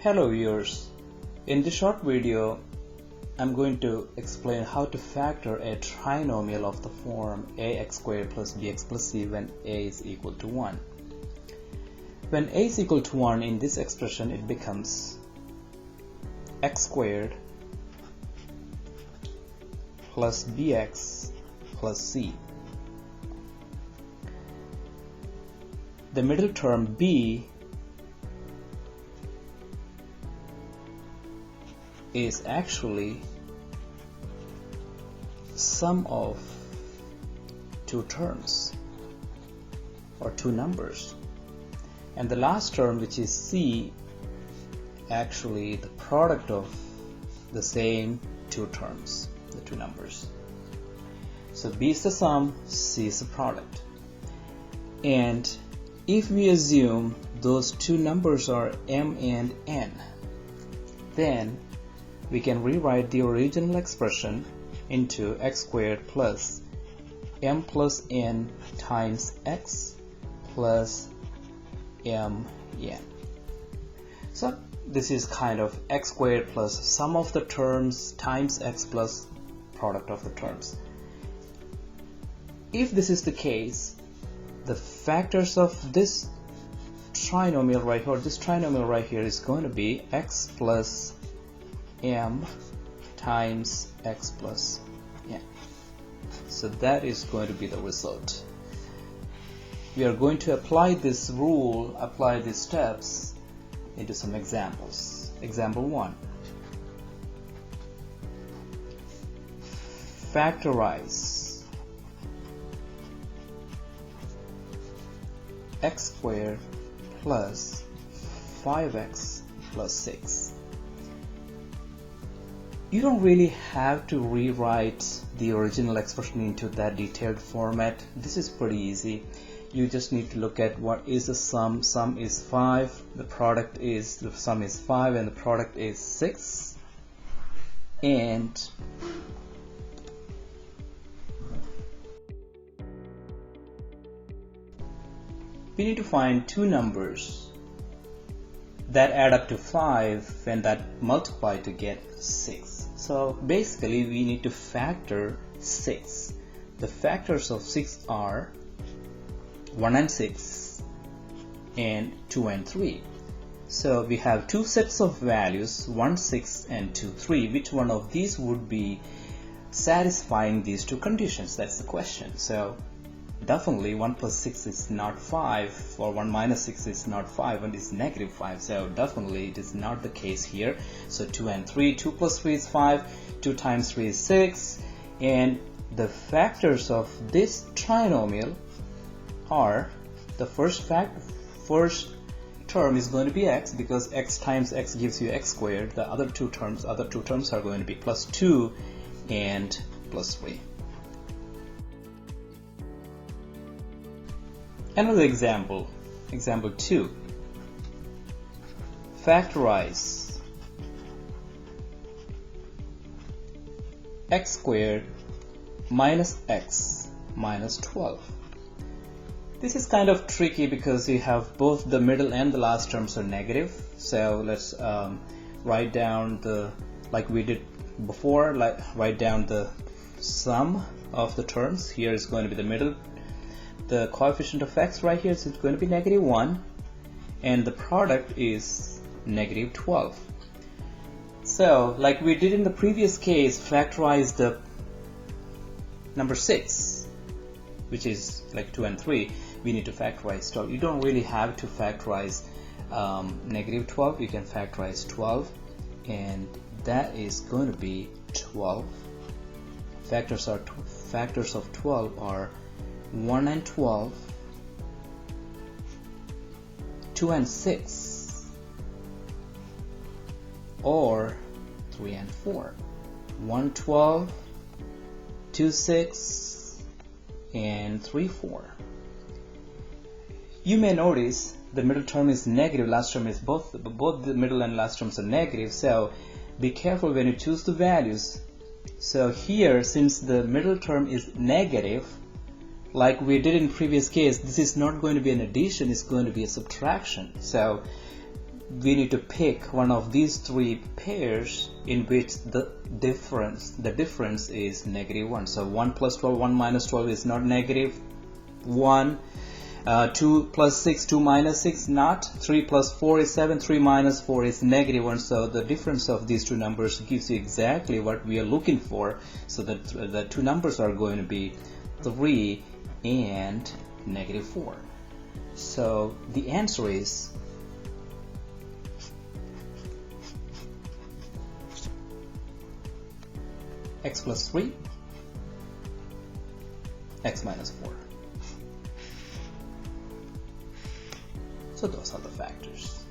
Hello viewers, in this short video I'm going to explain how to factor a trinomial of the form ax squared plus bx plus c when a is equal to 1. When a is equal to 1 in this expression, it becomes x squared plus bx plus c. The middle term b is actually sum of two terms or two numbers, and the last term, which is c, actually the product of the same two terms, the two numbers. So b is the sum, c is the product. And if we assume those two numbers are m and n, then we can rewrite the original expression into x squared plus m plus n times x plus m n. So this is kind of x squared plus sum of the terms times x plus product of the terms. If this is the case, the factors of this trinomial right here, this trinomial right here, is going to be x plus m times x plus n. So that is going to be the result. We are going to apply this rule, apply these steps into some examples. Example 1. Factorize x squared plus 5x plus 6. You don't really have to rewrite the original expression into that detailed format. This is pretty easy. You just need to look at what is the sum. Sum is 5, the sum is 5 and the product is 6. And we need to find two numbers that add up to 5 when that multiply to get 6. So basically we need to factor 6. The factors of 6 are 1 and 6 and 2 and 3. So we have two sets of values, 1, 6 and 2, 3. Which one of these would be satisfying these two conditions? That's the question. So definitely 1 plus 6 is not 5, or 1 minus 6 is not 5, and it's negative 5. So definitely it is not the case here. So 2 and 3, 2 plus 3 is 5, 2 times 3 is 6, and the factors of this trinomial are, the first term is going to be x, because x times x gives you x squared. The other two terms are going to be plus 2 and plus 3. Another example, example 2. Factorize x squared minus x minus 12. This is kind of tricky because you have both the middle and the last terms are negative. So let's write down like we did before, write down the sum of the terms. Here is going to be the middle. The coefficient of x right here is going to be negative 1, and the product is negative 12. So like we did in the previous case, factorize the number 6, which is like 2 and 3. We need to factorize 12. You don't really have to factorize negative 12. You can factorize 12, and that is going to be 12. Factors of 12 are 1 and 12, 2 and 6, or 3 and 4. 1, 12, 2, 6, and 3, 4. You may notice the middle term is negative, last term is both the middle and last terms are negative, so be careful when you choose the values. So here, since the middle term is negative, like we did in previous case, this is not going to be an addition, it's going to be a subtraction. So we need to pick one of these three pairs in which the difference is -1. So 1 plus 12, 1 minus 12 is not -1. 2 plus 6, 2 minus 6, not. 3 plus 4 is 7, 3 minus 4 is -1. So the difference of these two numbers gives you exactly what we are looking for. So that the two numbers are going to be 3 and -4. So the answer is x plus 3, x minus 4. So those are the factors.